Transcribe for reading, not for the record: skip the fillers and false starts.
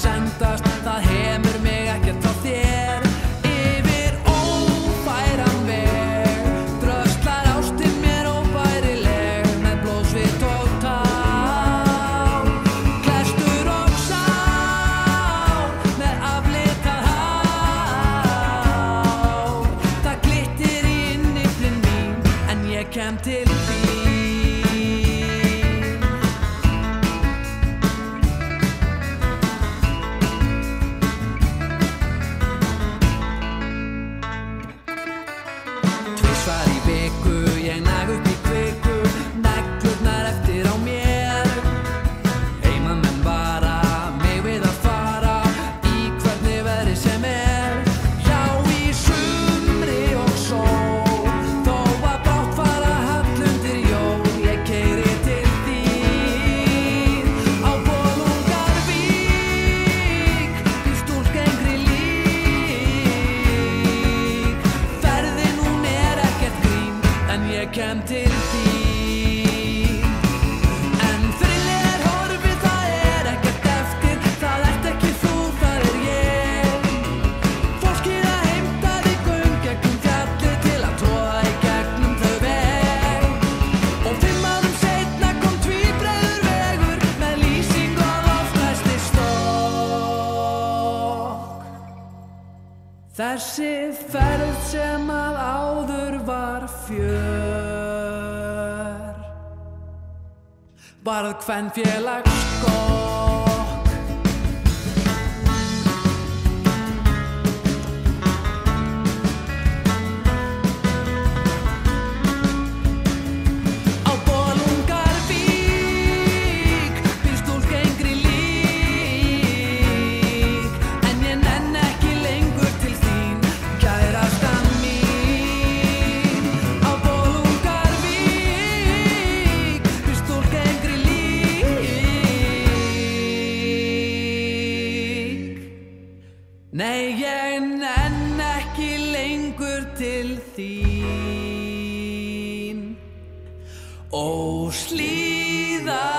sendast, það hemur mig ekkert frá þér. Yfir ófæran veg dröslar ástin mér óbærileg með blóðsvit og tár. Klestur og sár með aflitað hár. Það glittir í innyflin mín en ég kem til þín. Tvisvar í viku ég nag upp í kviku, neglurnar eftir á mér. Heimamenn vara mig við að fara í hvernig veðri sem er. Já, í sumri og sól, þó að brátt fara hall undir jól. Ég keyri til þín á Bolungarvík, í stúlkengri lík. Ferðin hún er ekkert grín, en ég kem til þín. En þrillið er horfið, það er ekkert eftir. Það ert ekki þú, það er ég. Fólkið að heimta þig göng gegnum fjallið til að troða í gegnum þau veg. Og 5 árum seinna kom tvíbreiður vegur með lýsingu á loftræsti stokk. Þessi ferð sem að áður var fjör varð kvenfélagsskokk. Á Bolungarvík býr stúlkengri lík, en ég nenn ekki lengur til þín, kærastan mín. Á Bolungarvík býr stúlkengri lík. Nei, ég nenn ekki lengur til þín. Ó, slíða